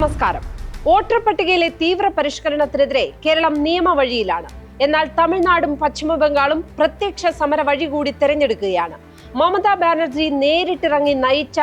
നമസ്കാരം. വോട്ടർ പട്ടികയിലെ തീവ്ര പരിഷ്കരണത്തിനെതിരെ കേരളം നിയമവഴിയിലാണ്. എന്നാൽ തമിഴ്നാടും പശ്ചിമബംഗാളും പ്രത്യക്ഷ സമര വഴി കൂടി തെരഞ്ഞെടുക്കുകയാണ്. മമതാ ബാനർജി നേരിട്ടിറങ്ങി നയിച്ച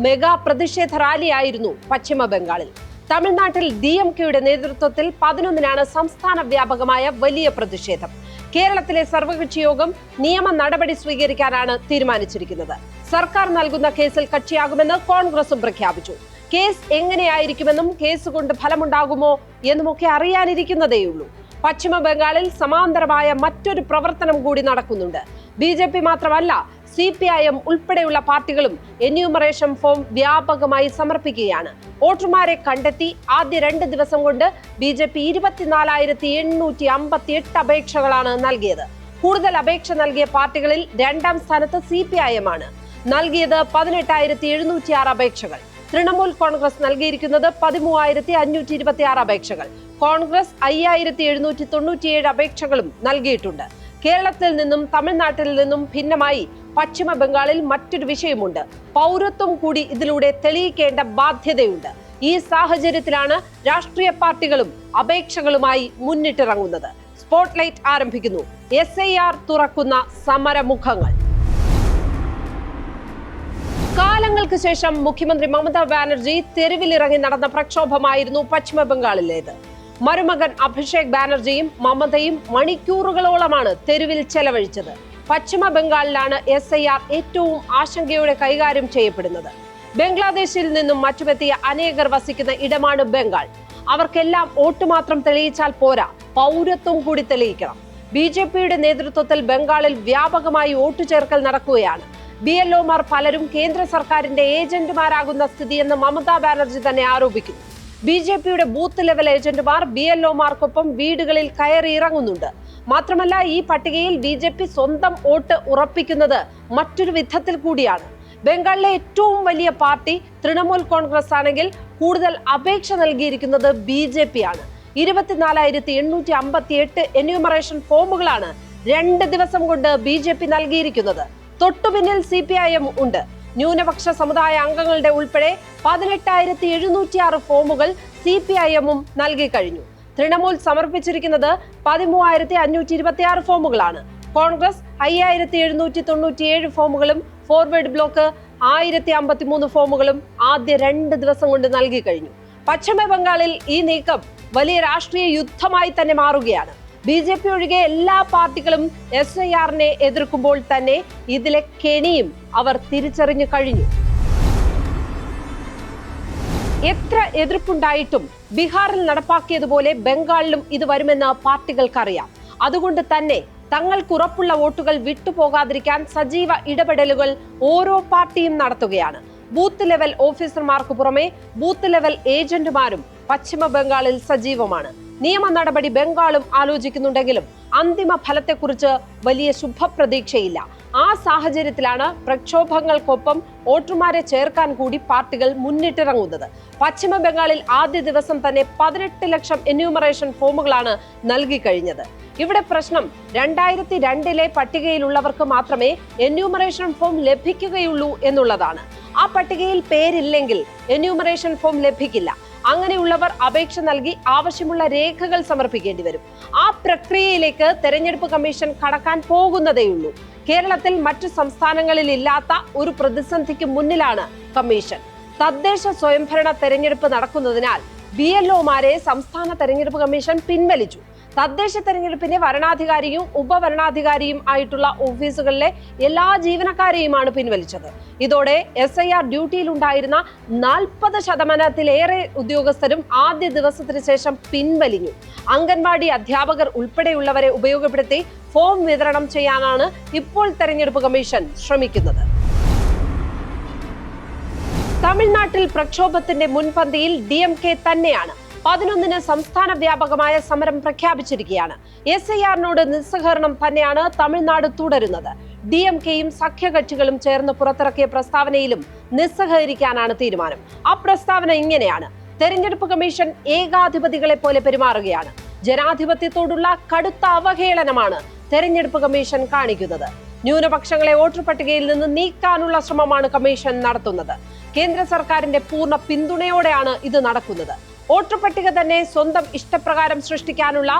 മെഗാ പ്രതിഷേധ റാലിയായിരുന്നു പശ്ചിമബംഗാളിൽ. തമിഴ്നാട്ടിൽ DMKയുടെ നേതൃത്വത്തിൽ 11-നാണ് സംസ്ഥാന വ്യാപകമായ വലിയ പ്രതിഷേധം. കേരളത്തിലെ സർവകക്ഷി യോഗം നിയമ നടപടി സ്വീകരിക്കാനാണ് തീരുമാനിച്ചിരിക്കുന്നത്. സർക്കാർ നൽകുന്ന കേസിൽ കക്ഷിയാകുമെന്ന് കോൺഗ്രസും പ്രഖ്യാപിച്ചു. കേസ് എങ്ങനെയായിരിക്കുമെന്നും കേസ് കൊണ്ട് ഫലമുണ്ടാകുമോ എന്നുമൊക്കെ അറിയാനിരിക്കുന്നതേയുള്ളൂ. പശ്ചിമ ബംഗാളിൽ സമാന്തരമായ മറ്റൊരു പ്രവർത്തനം കൂടി നടക്കുന്നുണ്ട്. BJP മാത്രമല്ല, CPIM ഉൾപ്പെടെയുള്ള പാർട്ടികളും എന്യൂമറേഷൻ ഫോം വ്യാപകമായി സമർപ്പിക്കുകയാണ്. വോട്ടർമാരെ കണ്ടെത്തി ആദ്യ 2 ദിവസം കൊണ്ട് BJP 24,858 അപേക്ഷകളാണ് നൽകിയത്. കൂടുതൽ അപേക്ഷ നൽകിയ പാർട്ടികളിൽ 2ാം സ്ഥാനത്ത് CPIM ആണ്. നൽകിയത് 18,706 അപേക്ഷകൾ. തൃണമൂൽ കോൺഗ്രസ് നൽകിയിരിക്കുന്നത് 13,526 അപേക്ഷകൾ. കോൺഗ്രസ് 5,797 അപേക്ഷകളും നൽകിയിട്ടുണ്ട്. കേരളത്തിൽ നിന്നും തമിഴ്നാട്ടിൽ നിന്നും ഭിന്നമായി പശ്ചിമ ബംഗാളിൽ മറ്റൊരു വിഷയമുണ്ട്. പൗരത്വം കൂടി ഇതിലൂടെ തെളിയിക്കേണ്ട ബാധ്യതയുണ്ട്. ഈ സാഹചര്യത്തിലാണ് രാഷ്ട്രീയ പാർട്ടികളും അപേക്ഷകളുമായി മുന്നിട്ടിറങ്ങുന്നത്. സ്പോട്ട്ലൈറ്റ് ആരംഭിക്കുന്നു. SIR തുറക്കുന്ന സമരമുഖങ്ങൾ. കാലങ്ങൾക്ക് ശേഷം മുഖ്യമന്ത്രി മമതാ ബാനർജി തെരുവിലിറങ്ങി നടന്ന പ്രക്ഷോഭമായിരുന്നു പശ്ചിമ ബംഗാളിലേത്. മരുമകൻ അഭിഷേക് ബാനർജിയും മമതയും മണിക്കൂറുകളോളമാണ് തെരുവിൽ ചെലവഴിച്ചത്. പശ്ചിമ ബംഗാളിലാണ് SIR ഏറ്റവും ആശങ്കയോടെ കൈകാര്യം ചെയ്യപ്പെടുന്നത്. ബംഗ്ലാദേശിൽ നിന്നും മറ്റുമെത്തിയ അനേകർ വസിക്കുന്ന ഇടമാണ് ബംഗാൾ. അവർക്കെല്ലാം വോട്ട് മാത്രം തെളിയിച്ചാൽ പോരാ, പൗരത്വം കൂടി തെളിയിക്കണം. BJPയുടെ നേതൃത്വത്തിൽ ബംഗാളിൽ വ്യാപകമായി വോട്ട് ചേർക്കൽ നടക്കുകയാണ്. BLOമാർ പലരും കേന്ദ്ര സർക്കാരിന്റെ ഏജന്റുമാരാകുന്ന സ്ഥിതിയെന്ന് മമതാ ബാനർജി തന്നെ ആരോപിക്കുന്നു. BJPയുടെ ബൂത്ത് ലെവൽ ഏജന്റുമാർ BLOമാർക്കൊപ്പം വീടുകളിൽ കയറി ഇറങ്ങുന്നുണ്ട്. മാത്രമല്ല, ഈ പട്ടികയിൽ BJP സ്വന്തം വോട്ട് ഉറപ്പിക്കുന്നത് മറ്റൊരു വിധത്തിൽ കൂടിയാണ്. ബംഗാളിലെ ഏറ്റവും വലിയ പാർട്ടി തൃണമൂൽ കോൺഗ്രസ് ആണെങ്കിൽ കൂടുതൽ അപേക്ഷ നൽകിയിരിക്കുന്നത് BJP ആണ്. 24,858 എന്യൂമറേഷൻ ഫോമുകളാണ് 2 ദിവസം കൊണ്ട് BJP നൽകിയിരിക്കുന്നത്. തൊട്ടുപിന്നിൽ CPIM ഉണ്ട്. ന്യൂനപക്ഷ സമുദായ അംഗങ്ങളുടെ ഉൾപ്പെടെ 18,706 ഫോമുകൾ CPIM-ഉം നൽകി കഴിഞ്ഞു. തൃണമൂൽ സമർപ്പിച്ചിരിക്കുന്നത് 13,526 ഫോമുകളാണ്. കോൺഗ്രസ് 5,797 ഫോമുകളും ഫോർവേഡ് ബ്ലോക്ക് 1,053 ഫോമുകളും ആദ്യ 2 ദിവസം കൊണ്ട് നൽകി കഴിഞ്ഞു. പശ്ചിമ ബംഗാളിൽ ഈ നീക്കം വലിയ രാഷ്ട്രീയ യുദ്ധമായി തന്നെ മാറുകയാണ്. BJP ഒഴികെ എല്ലാ പാർട്ടികളും SIR-നെ എതിർക്കുമ്പോൾ തന്നെ ഇതിലെ കെണിയും അവർ തിരിച്ചറിഞ്ഞു കഴിഞ്ഞു. എത്ര എതിർപ്പുണ്ടായിട്ടും ബീഹാറിൽ നടപ്പാക്കിയതുപോലെ ബംഗാളിലും ഇത് വരുമെന്ന് പാർട്ടികൾക്കറിയാം. അതുകൊണ്ട് തന്നെ തങ്ങൾക്കുറപ്പുള്ള വോട്ടുകൾ വിട്ടുപോകാതിരിക്കാൻ സജീവ ഇടപെടലുകൾ ഓരോ പാർട്ടിയും നടത്തുകയാണ്. ബൂത്ത് ലെവൽ ഓഫീസർമാർക്ക് പുറമെ ബൂത്ത് ലെവൽ ഏജന്റുമാരും പശ്ചിമ ബംഗാളിൽ സജീവമാണ്. നിയമ നടപടി ബംഗാളും ആലോചിക്കുന്നുണ്ടെങ്കിലും അന്തിമ ഫലത്തെക്കുറിച്ച് വലിയ ശുഭപ്രതീക്ഷയില്ല. ആ സാഹചര്യത്തിലാണ് പ്രക്ഷോഭങ്ങൾക്കൊപ്പം വോട്ടർമാരെ ചേർക്കാൻ കൂടി പാർട്ടികൾ മുന്നിട്ടിറങ്ങുന്നത്. പശ്ചിമ ബംഗാളിൽ ആദ്യ ദിവസം തന്നെ 18 ലക്ഷം എന്യൂമറേഷൻ ഫോമുകളാണ് നൽകി കഴിഞ്ഞത്. ഇവിടെ പ്രശ്നം 2002-ലെ പട്ടികയിലുള്ളവർക്ക് മാത്രമേ എന്യൂമറേഷൻ ഫോം ലഭിക്കുകയുള്ളൂ എന്നുള്ളതാണ്. ആ പട്ടികയിൽ പേരില്ലെങ്കിൽ എന്യൂമറേഷൻ ഫോം ലഭിക്കില്ല. അങ്ങനെയുള്ളവർ അപേക്ഷ നൽകി ആവശ്യമുള്ള രേഖകൾ സമർപ്പിക്കേണ്ടി വരും. ആ പ്രക്രിയയിലേക്ക് തെരഞ്ഞെടുപ്പ് കമ്മീഷൻ കടക്കാൻ പോകുന്നതേയുള്ളൂ. കേരളത്തിൽ മറ്റു സംസ്ഥാനങ്ങളിൽ ഇല്ലാത്ത ഒരു പ്രതിസന്ധിക്ക് മുന്നിലാണ് കമ്മീഷൻ. തദ്ദേശ സ്വയംഭരണ തെരഞ്ഞെടുപ്പ് നടക്കുന്നതിനാൽ BLOമാരെ സംസ്ഥാന തെരഞ്ഞെടുപ്പ് കമ്മീഷൻ പിൻവലിച്ചു. തദ്ദേശ തെരഞ്ഞെടുപ്പിന്റെ വരണാധികാരിയും ഉപവരണാധികാരിയും ആയിട്ടുള്ള ഓഫീസുകളിലെ എല്ലാ ജീവനക്കാരെയുമാണ് പിൻവലിച്ചത്. ഇതോടെ SIR ഡ്യൂട്ടിയിലുണ്ടായിരുന്ന 40% ഉദ്യോഗസ്ഥരും ആദ്യ ദിവസത്തിന് ശേഷം പിൻവലിഞ്ഞു. അംഗൻവാടി അധ്യാപകർ ഉൾപ്പെടെയുള്ളവരെ ഉപയോഗപ്പെടുത്തി ഫോം വിതരണം ചെയ്യാനാണ് ഇപ്പോൾ തെരഞ്ഞെടുപ്പ് കമ്മീഷൻ ശ്രമിക്കുന്നത്. തമിഴ്നാട്ടിൽ പ്രക്ഷോഭത്തിന്റെ മുൻപന്തിയിൽ DMK തന്നെയാണ്. 11-ന് സംസ്ഥാന വ്യാപകമായ സമരം പ്രഖ്യാപിച്ചിരിക്കുകയാണ്. SIR-നോട് നിസ്സഹകരണം തന്നെയാണ് തമിഴ്നാട് തുടരുന്നത്. DMKയും സഖ്യകക്ഷികളും ചേർന്ന് പുറത്തിറക്കിയ പ്രസ്താവനയിലും നിസ്സഹകരിക്കാനാണ് തീരുമാനം. ആ പ്രസ്താവന ഇങ്ങനെയാണ്: തെരഞ്ഞെടുപ്പ് കമ്മീഷൻ ഏകാധിപതികളെ പോലെ പെരുമാറുകയാണ്. ജനാധിപത്യത്തോടുള്ള കടുത്ത അവഹേളനമാണ് തെരഞ്ഞെടുപ്പ് കമ്മീഷൻ കാണിക്കുന്നത്. ന്യൂനപക്ഷങ്ങളെ വോട്ടർ പട്ടികയിൽ നിന്ന് നീക്കാനുള്ള ശ്രമമാണ് കമ്മീഷൻ നടത്തുന്നത്. കേന്ദ്ര സർക്കാരിന്റെ പൂർണ്ണ പിന്തുണയോടെയാണ് ഇത് നടക്കുന്നത്. വോട്ടർ പട്ടിക തന്നെ സ്വന്തം ഇഷ്ടപ്രകാരം സൃഷ്ടിക്കാനുള്ള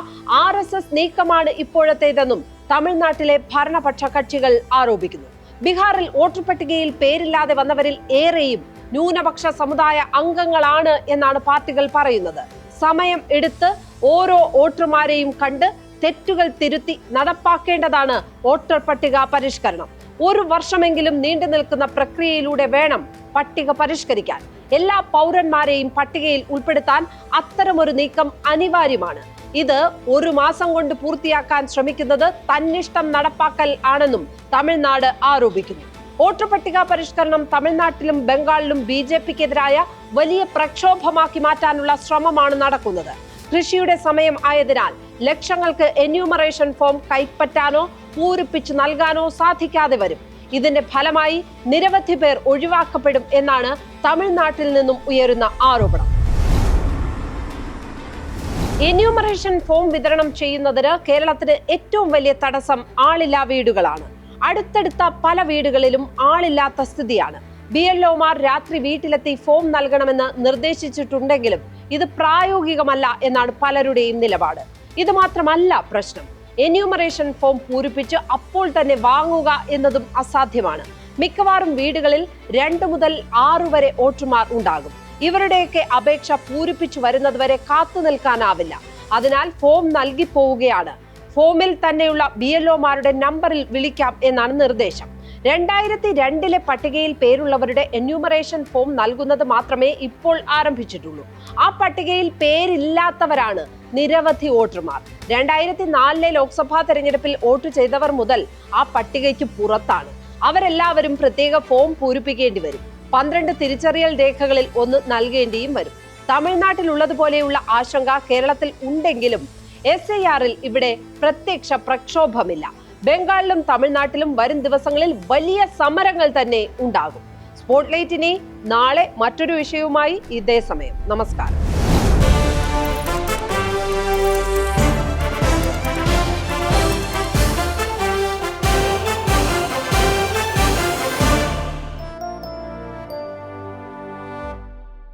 RSS നീക്കമാണ് ഇപ്പോഴത്തേതെന്നും തമിഴ്നാട്ടിലെ ഭരണപക്ഷ കക്ഷികൾ ആരോപിക്കുന്നു. ബീഹാറിൽ വോട്ടർ പട്ടികയിൽ പേരില്ലാതെ വന്നവരിൽ ഏറെയും ന്യൂനപക്ഷ സമുദായ അംഗങ്ങളാണ് എന്നാണ് പാർട്ടികൾ പറയുന്നത്. സമയം എടുത്ത് ഓരോ വോട്ടർമാരെയും കണ്ട് തെറ്റുകൾ തിരുത്തി നടപ്പാക്കേണ്ടതാണ് വോട്ടർ പട്ടിക പരിഷ്കരണം. 1 വർഷമെങ്കിലും നീണ്ടു നിൽക്കുന്ന പ്രക്രിയയിലൂടെ വേണം പട്ടിക പരിഷ്കരിക്കാൻ. എല്ലാ പൗരന്മാരെയും പട്ടികയിൽ ഉൾപ്പെടുത്താൻ അത്തരമൊരു നീക്കം അനിവാര്യമാണ്. ഇത് 1 മാസം കൊണ്ട് പൂർത്തിയാക്കാൻ ശ്രമിക്കുന്നത് തന്നിഷ്ടം നടപ്പാക്കൽ ആണെന്നും തമിഴ്നാട് ആരോപിക്കുന്നു. വോട്ടർ പട്ടിക പരിഷ്കരണം തമിഴ്നാട്ടിലും ബംഗാളിലും BJPക്കെതിരായ വലിയ പ്രക്ഷോഭമാക്കി മാറ്റാനുള്ള ശ്രമമാണ് നടക്കുന്നത്. കൃഷിയുടെ സമയം ആയതിനാൽ ലക്ഷങ്ങൾക്ക് എന്യൂമറേഷൻ ഫോം കൈപ്പറ്റാനോ പൂരിപ്പിച്ചു നൽകാനോ സാധിക്കാതെ വരും. ഇതിന്റെ ഫലമായി നിരവധി പേർ ഒഴിവാക്കപ്പെടും എന്നാണ് തമിഴ്നാട്ടിൽ നിന്നും ഉയരുന്ന ആരോപണം. എന്യൂമറേഷൻ ഫോം വിതരണം ചെയ്യുന്നതിന് കേരളത്തിന് ഏറ്റവും വലിയ തടസ്സം ആളില്ലാ വീടുകളാണ്. അടുത്തടുത്ത പല വീടുകളിലും ആളില്ലാത്ത സ്ഥിതിയാണ്. BLOമാർ രാത്രി വീട്ടിലെത്തി ഫോം നൽകണമെന്ന് നിർദ്ദേശിച്ചിട്ടുണ്ടെങ്കിലും ഇത് പ്രായോഗികമല്ല എന്നാണ് പലരുടെയും നിലപാട്. ഇത് മാത്രമല്ല പ്രശ്നം, എന്യൂമറേഷൻ ഫോം പൂരിപ്പിച്ച് അപ്പോൾ തന്നെ വാങ്ങുക എന്നതും അസാധ്യമാണ്. മിക്കവാറും വീടുകളിൽ 2 മുതൽ 6 വരെ വോട്ടർമാർ ഉണ്ടാകും. ഇവരുടെയൊക്കെ അപേക്ഷ പൂരിപ്പിച്ചു വരുന്നതുവരെ കാത്തു നിൽക്കാനാവില്ല. അതിനാൽ ഫോം നൽകി പോവുകയാണ്. ഫോമിൽ തന്നെയുള്ള BLOമാരുടെ നമ്പറിൽ വിളിക്കാം എന്നാണ് നിർദ്ദേശം. 2002 പട്ടികയിൽ പേരുള്ളവരുടെ എന്യൂമറേഷൻ ഫോം നൽകുന്നത് മാത്രമേ ഇപ്പോൾ ആരംഭിച്ചിട്ടുള്ളൂ. ആ പട്ടികയിൽ പേരില്ലാത്തവരാണ് നിരവധി വോട്ടർമാർ. 2004 ലോക്സഭാ തെരഞ്ഞെടുപ്പിൽ വോട്ട് ചെയ്തവർ മുതൽ ആ പട്ടികയ്ക്ക് പുറത്താണ്. അവരെല്ലാവരും പ്രത്യേക ഫോം പൂരിപ്പിക്കേണ്ടി വരും. 12 തിരിച്ചറിയൽ രേഖകളിൽ ഒന്ന് നൽകേണ്ടിയും വരും. തമിഴ്നാട്ടിലുള്ളതുപോലെയുള്ള ആശങ്ക കേരളത്തിൽ ഉണ്ടെങ്കിലും SIRൽ ഇവിടെ പ്രത്യക്ഷ പ്രക്ഷോഭമില്ല. ബംഗാളിലും തമിഴ്നാട്ടിലും വരും ദിവസങ്ങളിൽ വലിയ സമരങ്ങൾ തന്നെ ഉണ്ടാകും. സ്പോട്ട്ലൈറ്റ് ഇനി നാളെ മറ്റൊരു വിഷയവുമായി ഇതേ സമയം. നമസ്കാരം.